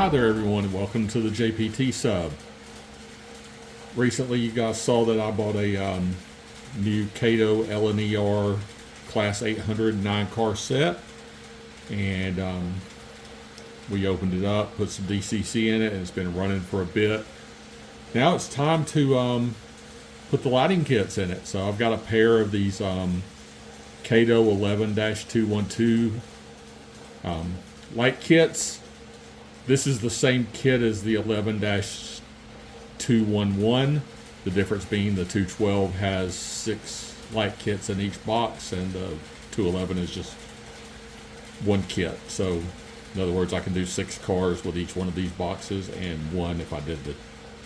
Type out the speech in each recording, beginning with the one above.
Hi there everyone and welcome to the JPT sub. Recently you guys saw that I bought a new Kato LNER Class 800 9-car set, and we opened it up, put some DCC in it, and it's been running for a bit. Now it's time to put the lighting kits in it. So I've got a pair of these Kato 11-212 light kits. This is the same kit as the 11-211. The difference being the 212 has 6 light kits in each box, and the 211 is just one kit. So in other words, I can do 6 cars with each one of these boxes, and one if I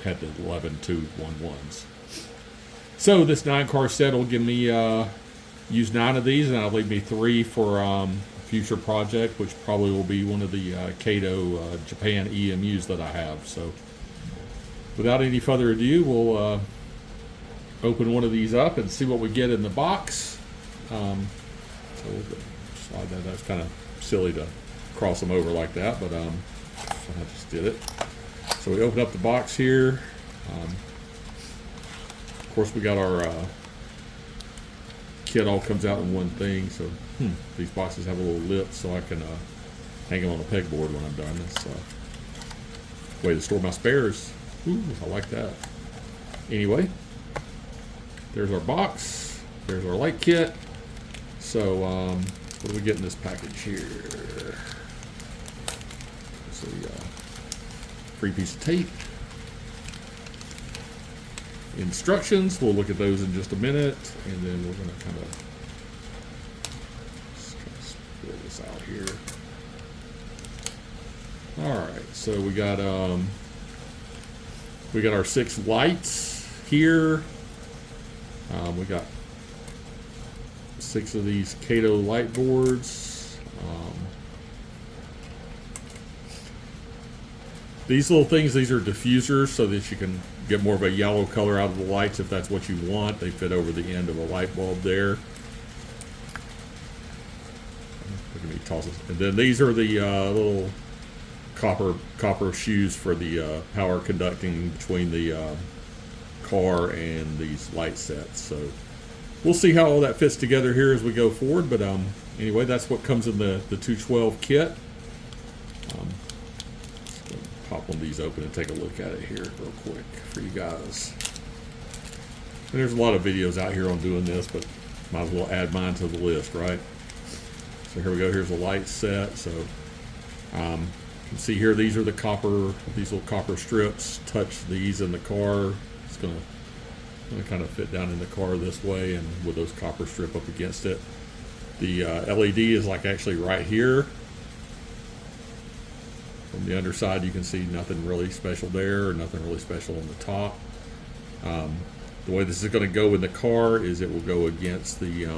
had the 11-211s. So this 9-car set will give me use 9 of these, and that'll leave me 3 for future project, which probably will be one of the Kato Japan EMUs that I have. So without any further ado, we'll open one of these up and see what we get in the box. So we'll slide that. That's kind of silly to cross them over like that, but I just did it. So we open up the box here. Of course, we got our kit all comes out in one thing. So these boxes have a little lip, so I can hang them on a pegboard when I'm done. That's a way to store my spares. Ooh, I like that. Anyway, there's our box. There's our light kit. So what do we get in this package here? Let's see, free piece of tape. Instructions, we'll look at those in just a minute, and then we're going to kind of spill this out here. Alright, so we got our 6 lights here. We got 6 of these Kato light boards. These little things, these are diffusers so that you can get more of a yellow color out of the lights if that's what you want. They fit over the end of a light bulb there. Look at me toss this. And then these are the little copper shoes for the power conducting between the car and these light sets. So we'll see how all that fits together here as we go forward. But anyway, that's what comes in the 212 kit. Pop one of these open and take a look at it here real quick for you guys. And there's a lot of videos out here on doing this, but might as well add mine to the list, right? So here we go. Here's a light set. So you can see here, these are these little copper strips. Touch these in the car. It's gonna kind of fit down in the car this way, and with those copper strip up against it. The LED is like actually right here. From the underside, you can see nothing really special there, or nothing really special on the top. The way this is going to go in the car is it will go against the these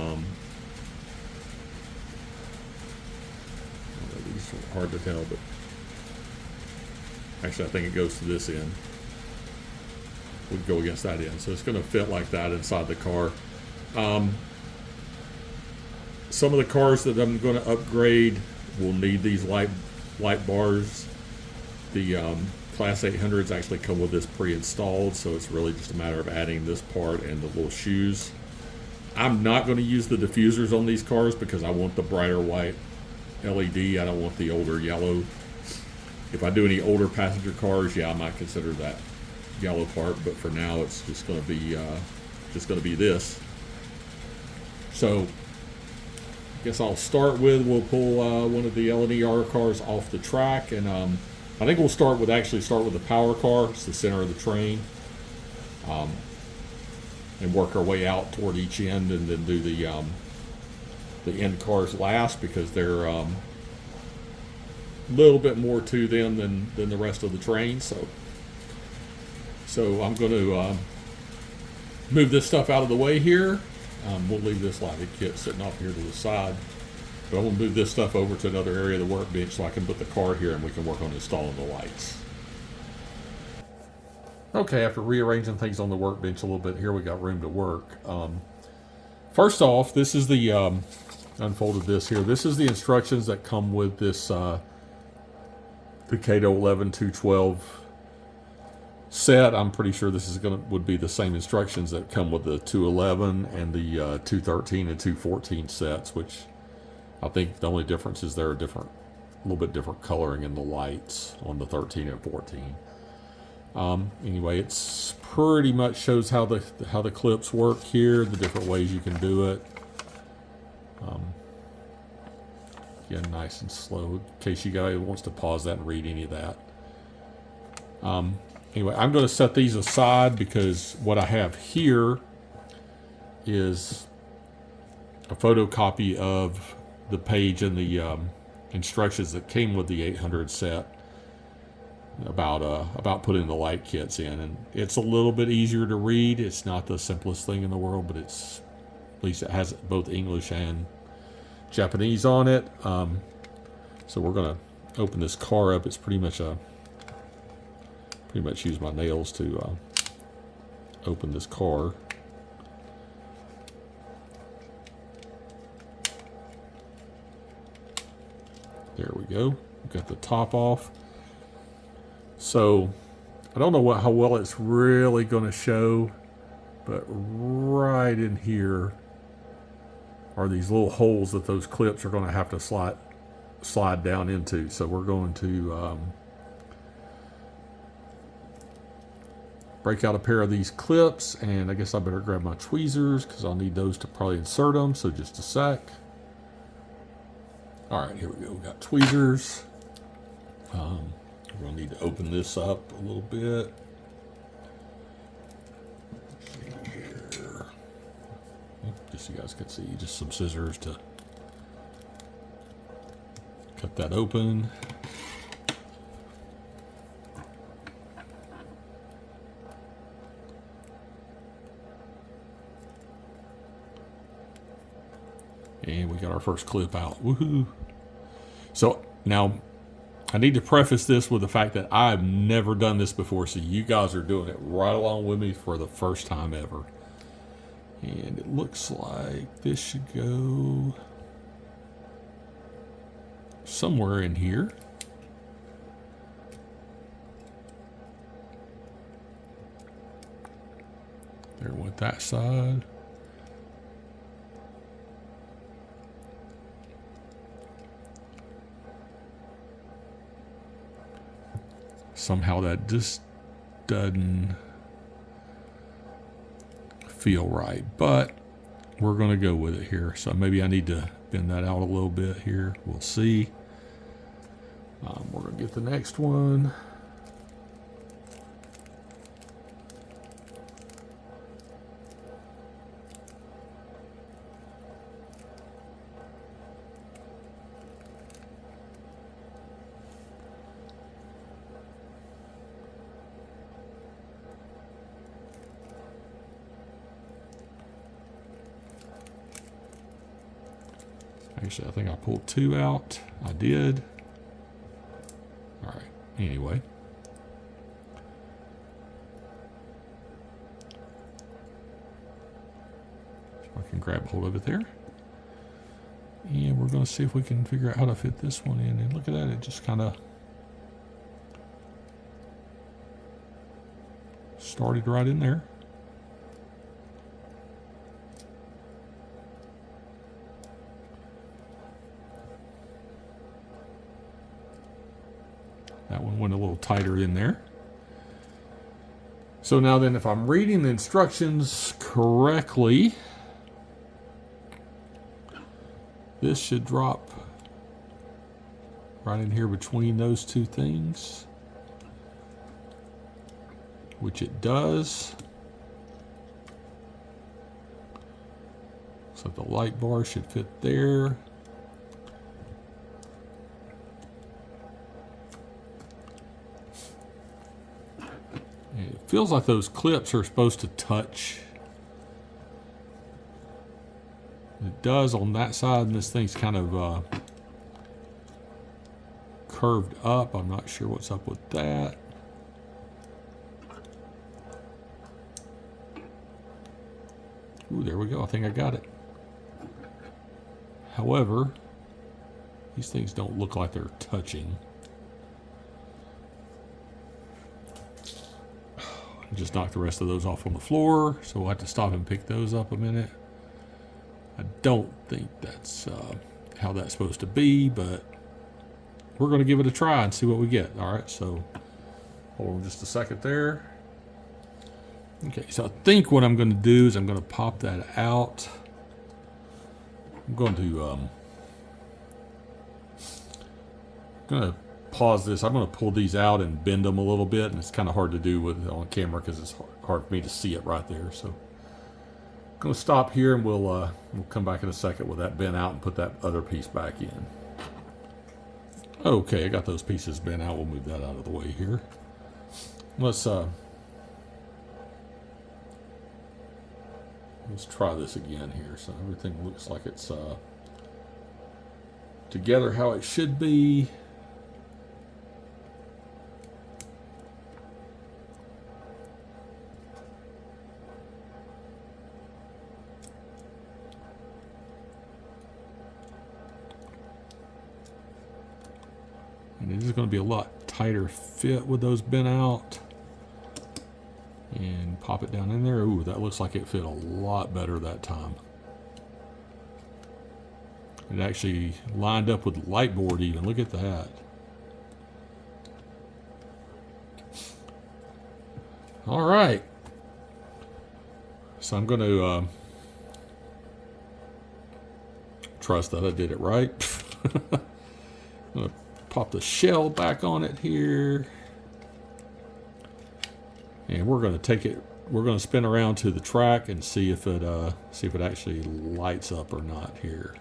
are hard to tell, but actually I think it goes to this end. Would go against that end, so it's going to fit like that inside the car. Some of the cars that I'm going to upgrade will need these light bars. The Class 800s actually come with this pre-installed, so it's really just a matter of adding this part and the little shoes. I'm not going to use the diffusers on these cars because I want the brighter white LED. I don't want the older yellow. If I do any older passenger cars, yeah, I might consider that yellow part, but for now it's just going to be this. So I guess I'll start with, we'll pull one of the LNER cars off the track, and I think we'll start with the power car. It's the center of the train, and work our way out toward each end, and then do the end cars last, because they're a little bit more to them than the rest of the train. So I'm going to move this stuff out of the way here. We'll leave this lighting kit sitting off here to the side, but I'm going to move this stuff over to another area of the workbench so I can put the car here and we can work on installing the lights. Okay, after rearranging things on the workbench a little bit here, we got room to work. First off, this is the unfolded this here. This is the instructions that come with this the Kato 11 212 set. I'm pretty sure this is would be the same instructions that come with the 211 and the 213 and 214 sets, which I think the only difference is they're a little bit different coloring in the lights on the 13 and 14. Anyway, it's pretty much shows how the clips work here, the different ways you can do it. Again, nice and slow, in case you guys wants to pause that and read any of that. Anyway, I'm going to set these aside because what I have here is a photocopy of the page and the instructions that came with the 800 set about putting the light kits in, and it's a little bit easier to read. It's not the simplest thing in the world, but at least it has both English and Japanese on it. So we're going to open this car up. It's pretty much use my nails to open this car. There we go. We've got the top off. So I don't know how well it's really going to show, but right in here are these little holes that those clips are going to have to slide down into. So we're going to break out a pair of these clips, and I guess I better grab my tweezers because I'll need those to probably insert them. So just a sec. All right, here we go. We got tweezers. We're going to need to open this up a little bit. Here. Just so you guys can see, just some scissors to cut that open. And we got our first clip out. Woohoo! So now I need to preface this with the fact that I've never done this before, so you guys are doing it right along with me for the first time ever. And it looks like this should go somewhere in here. There went that side. Somehow that just doesn't feel right, but we're going to go with it here. So maybe I need to bend that out a little bit here. We'll see. We're going to get the next one. Actually, I think I pulled two out. I did. All right. Anyway. So I can grab hold of it there. And we're going to see if we can figure out how to fit this one in. And look at that. It just kind of started right in there. That one went a little tighter in there. So now then, if I'm reading the instructions correctly, this should drop right in here between those two things, which it does. So the light bar should fit there. It feels like those clips are supposed to touch. It does on that side, and this thing's kind of curved up. I'm not sure what's up with that. Ooh, there we go. I think I got it. However, these things don't look like they're touching. just knocked the rest of those off on the floor, so we'll have to stop and pick those up a minute. I don't think that's how that's supposed to be, but we're going to give it a try and see what we get. All right, so hold on just a second there. Okay, so I think what I'm going to do is I'm going to pop that out. I'm going to pause this. I'm going to pull these out and bend them a little bit, and it's kind of hard to do with on camera because it's hard for me to see it right there. So I'm going to stop here, and we'll come back in a second with that bent out and put that other piece back in. Okay, I got those pieces bent out. We'll move that out of the way here. Let's try this again here. So everything looks like it's together how it should be. And it is going to be a lot tighter fit with those bent out. And pop it down in there. Ooh, that looks like it fit a lot better that time. It actually lined up with the light board even. Look at that. All right. So I'm going to trust that I did it right. I'm going to pop the shell back on it here. And we're going to take it, we're going to spin around to the track and see if it actually lights up or not here.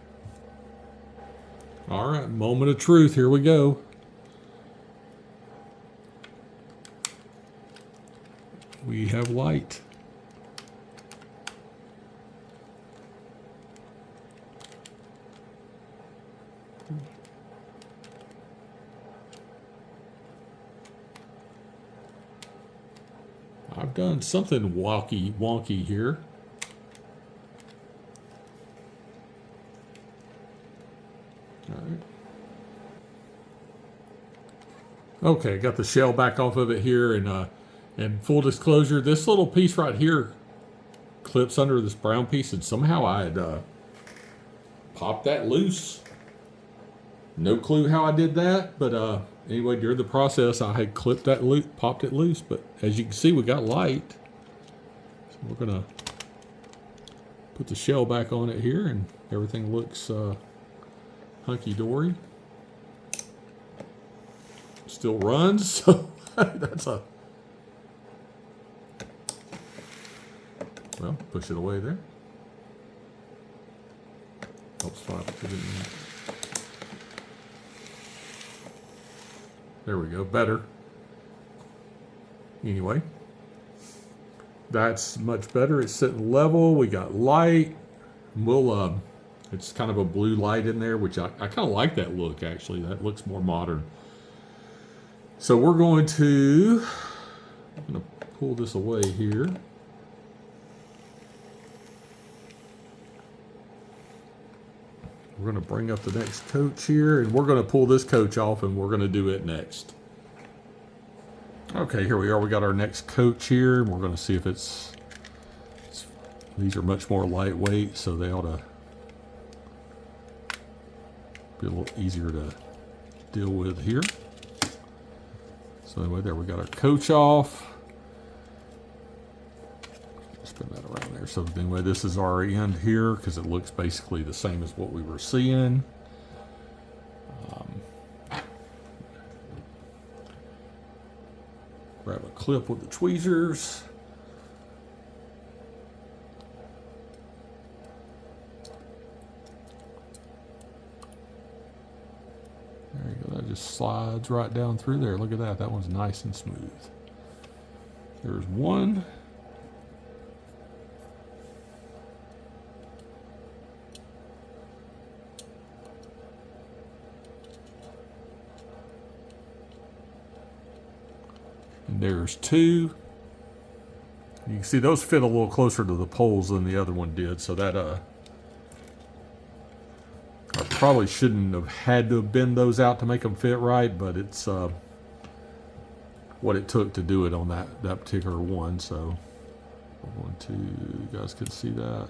All right, moment of truth, here we go. We have light. I've done something wonky here. All right. Okay, got the shell back off of it here, and full disclosure, this little piece right here clips under this brown piece, and somehow I had popped that loose. No clue how I did that, but anyway, during the process, I had clipped that loose, popped it loose. But as you can see, we got light. So we're gonna put the shell back on it here, and everything looks hunky-dory. Still runs, so that's a... Well, push it away there. Helps find it. There we go, better. Anyway, that's much better. It's sitting level. We got light. We'll, it's kind of a blue light in there, which I kind of like that look, actually. That looks more modern. So we're going to, I'm going to pull this away here. We're going to bring up the next coach here, and we're going to pull this coach off, and we're going to do it next. Okay, here we are. We got our next coach here, and we're going to see if it's these are much more lightweight, so they ought to be a little easier to deal with here. So anyway, there we got our coach off. Spin that around there. So anyway, this is our end here because it looks basically the same as what we were seeing. Grab a clip with the tweezers. There you go. That just slides right down through there. Look at that. That one's nice and smooth. There's one. And there's two. You can see those fit a little closer to the poles than the other one did, so that I probably shouldn't have had to bend those out to make them fit right, but it's what it took to do it on that particular one. So 1, 2, you guys can see that.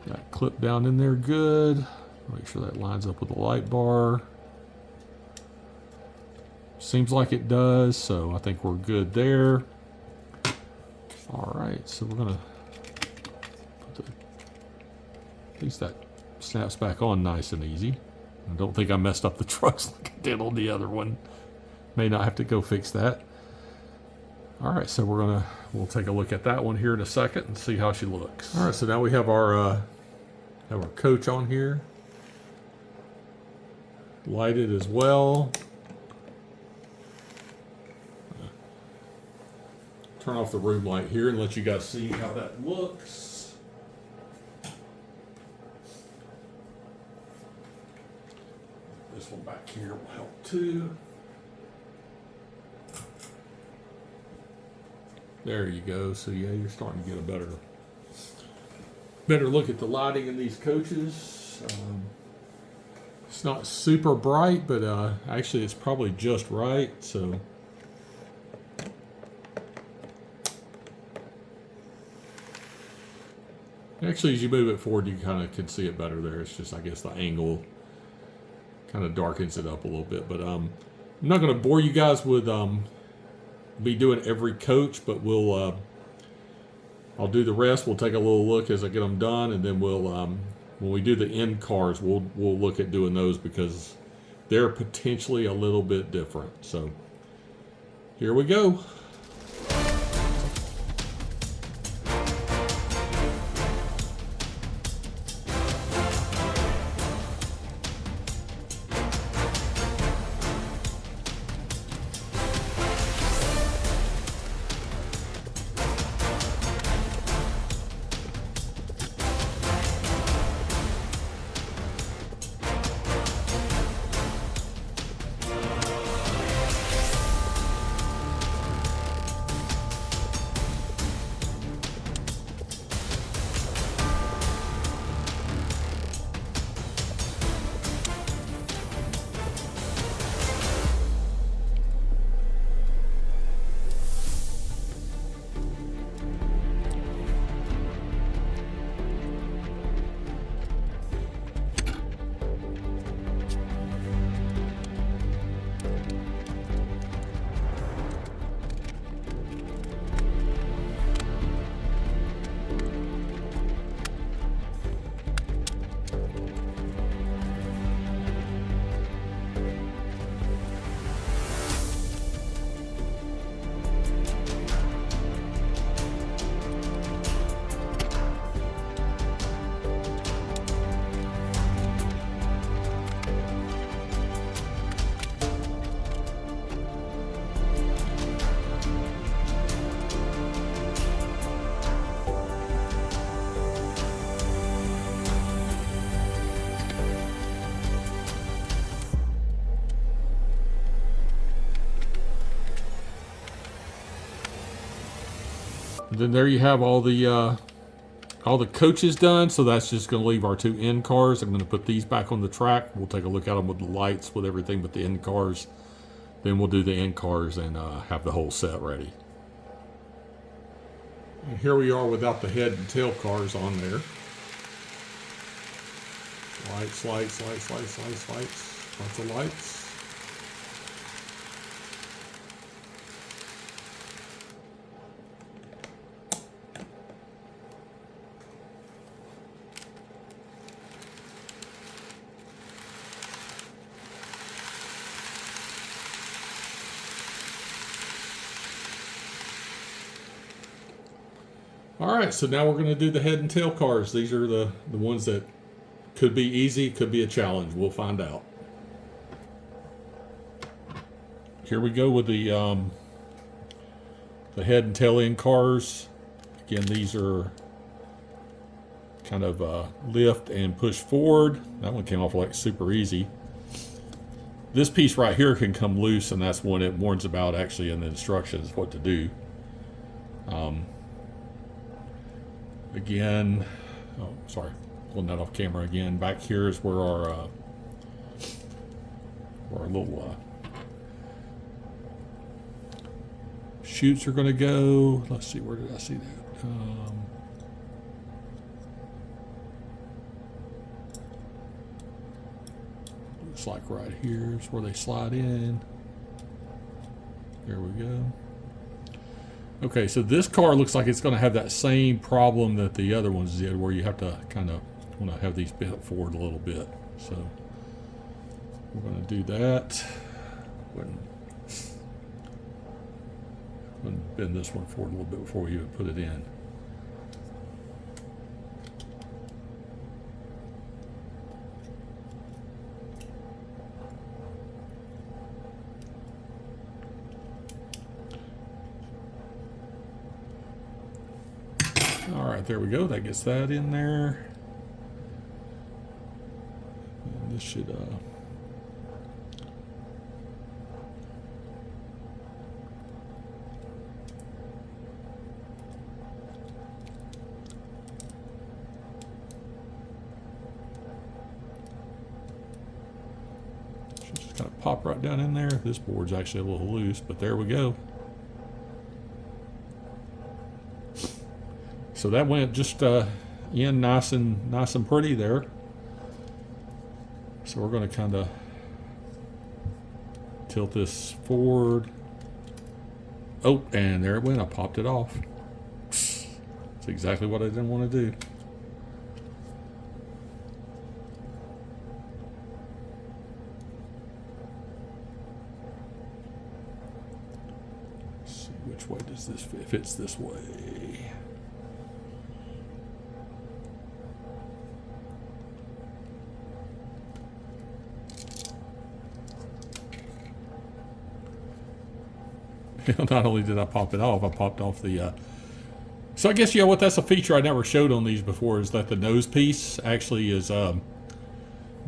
Got clip down in there good. Make sure that lines up with the light bar. Seems like it does, so I think we're good there. All right, so we're gonna put at least that snaps back on nice and easy. I don't think I messed up the trucks like I did on the other one. May not have to go fix that. All right, so we'll take a look at that one here in a second and see how she looks. All right, so now we have our coach on here, lighted as well. Turn off the room light here and let you guys see how that looks. This one back here will help too. There you go. So yeah, you're starting to get a better look at the lighting in these coaches. It's not super bright, but actually it's probably just right. So actually, as you move it forward, you kind of can see it better there. It's just, I guess, the angle kind of darkens it up a little bit. But I'm not going to bore you guys with be doing every coach, but I'll do the rest. We'll take a little look as I get them done, and then we'll when we do the end cars, we'll look at doing those because they're potentially a little bit different. So here we go. Then there you have all the coaches done. So that's just going to leave our two end cars. I'm going to put these back on the track. We'll take a look at them with the lights, with everything but the end cars. Then we'll do the end cars and have the whole set ready. And here we are without the head and tail cars on there. Lights, lights, lights, lights, lights, lights. Lots of lights. All right, so now we're going to do the head and tail cars. These are the ones that could be easy, could be a challenge. We'll find out. Here we go with the head and tail end cars. Again, these are kind of lift and push forward. That one came off like super easy. This piece right here can come loose, and that's what it warns about actually in the instructions what to do. Again, oh sorry, pulling that off camera again. Back here is where our little chutes are going to go. Let's see, where did I see that? Looks like right here is where they slide in. There we go. Okay, so this car looks like it's going to have that same problem that the other ones did, where you have to kind of want to have these bent forward a little bit. So we're going to do that. I'm going to bend this one forward a little bit before we even put it in. All right, there we go. That gets that in there. And this should just kind of pop right down in there. This board's actually a little loose, but there we go. So that went just in nice and pretty there. So we're going to kind of tilt this forward. Oh, and there it went. I popped it off. That's exactly what I didn't want to do. Let's see, which way does this fit? It fits this way. Not only did I pop it off, I popped off the... So I guess, yeah, what that's a feature I never showed on these before is that the nose piece actually is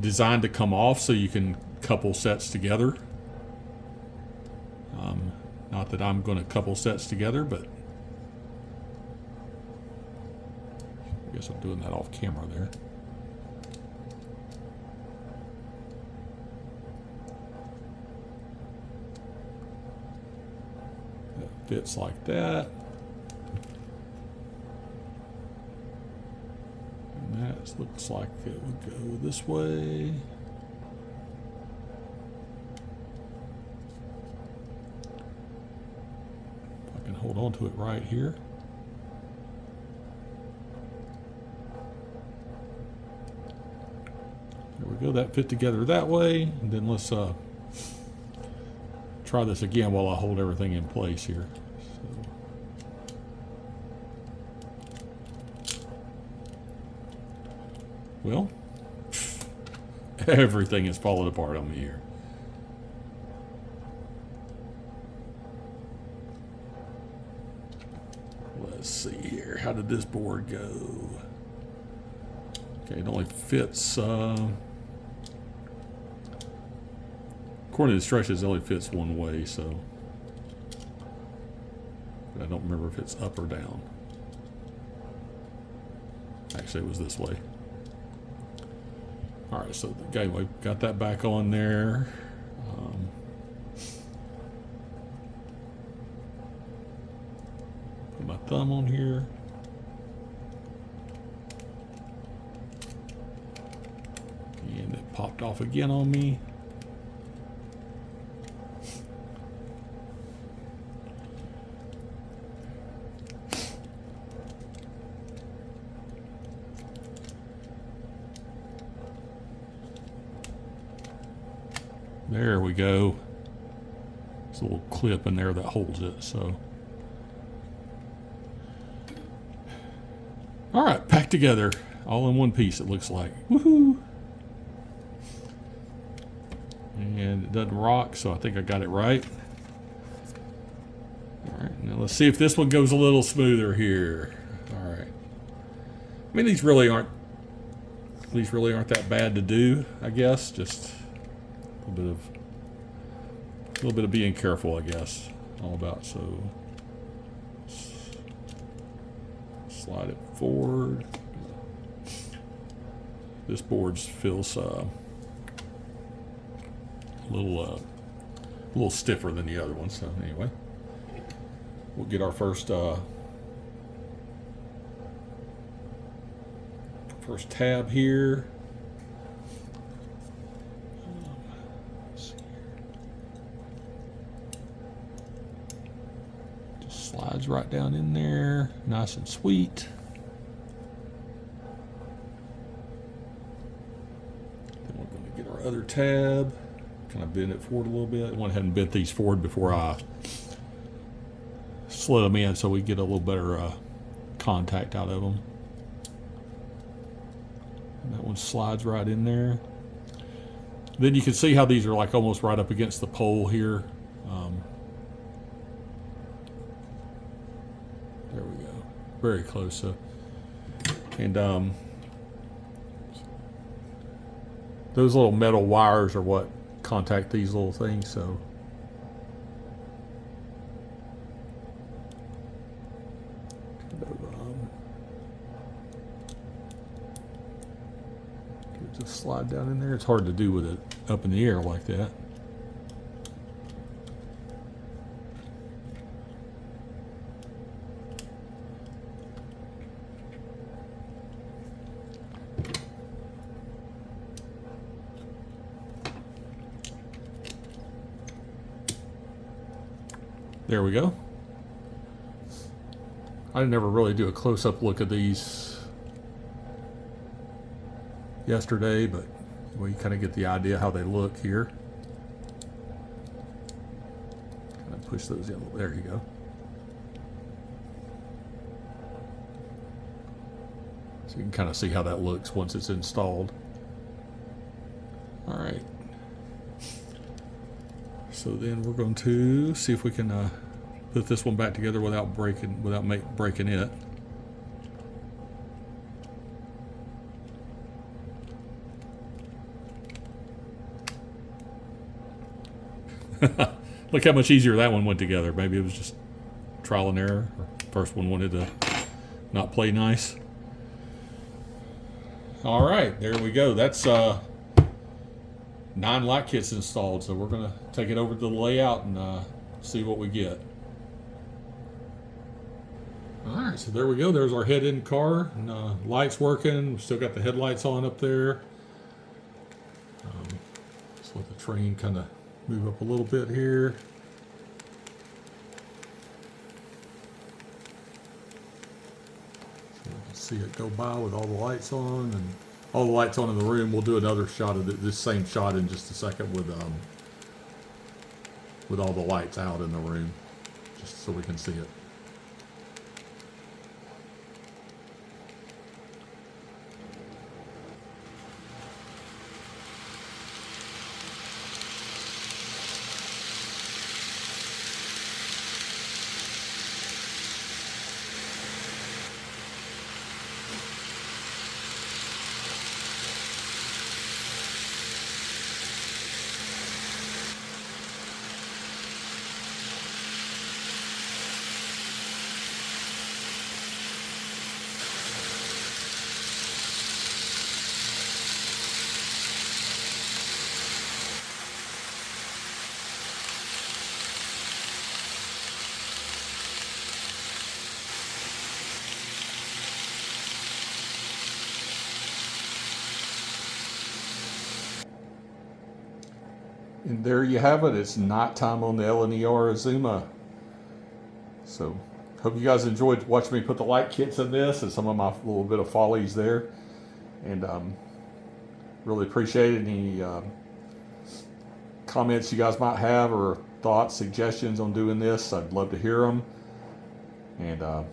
designed to come off so you can couple sets together. Not that I'm going to couple sets together, but I guess I'm doing that off camera there. Fits like that. And that looks like it would go this way. If I can hold on to it right here. There we go, that fit together that way. And then let's try this again while I hold everything in place here. Well, everything is falling apart on me here. Let's see here. How did this board go? Okay, it only fits... according to the instructions, it only fits one way, so... But I don't remember if it's up or down. Actually, it was this way. Alright, so the gateway, got that back on there. Put my thumb on here. And it popped off again on me. There we go. There's a little clip in there that holds it, so. All right, back together. All in one piece, it looks like. Woohoo! And it doesn't rock, so I think I got it right. All right, now let's see if this one goes a little smoother here. All right. I mean, these really aren't that bad to do, I guess. Just a little bit of being careful, I guess. All about. So slide it forward. This board feels a little stiffer than the other one. So anyway, we'll get our first tab here. Just slides right down in there, nice and sweet. Then we're going to get our other tab, kind of bend it forward a little bit. I went ahead and bent these forward before I slid them in so we get a little better contact out of them. That one slides right in there. Then you can see how these are like almost right up against the pole here. There we go. Very close. So, and those little metal wires are what contact these little things. So just slide down in there. It's hard to do with it up in the air like that. There we go. I never really do a close-up look at these yesterday, but well, you kind of get the idea how they look here. Kind of push those in. There you go. So you can kind of see how that looks once it's installed. All right. So then we're going to see if we can put this one back together without breaking it. Look how much easier that one went together. Maybe it was just trial and error. First one wanted to not play nice. All right, there we go. That's 9 light kits installed. So we're going to take it over to the layout and see what we get. All right, so there we go. There's our head-end car. And, lights working. We've still got the headlights on up there. Just let the train kind of move up a little bit here. So you can see it go by with all the lights on, and all the lights on in the room. We'll do another shot of this same shot in just a second with all the lights out in the room, just so we can see it. And there you have it. It's nighttime on the LNER Azuma. So, hope you guys enjoyed watching me put the light kits in this and some of my little bit of follies there. And really appreciate any comments you guys might have or thoughts, suggestions on doing this. I'd love to hear them. And in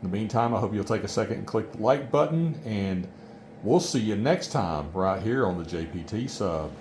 the meantime, I hope you'll take a second and click the like button. And we'll see you next time right here on the JPT Sub.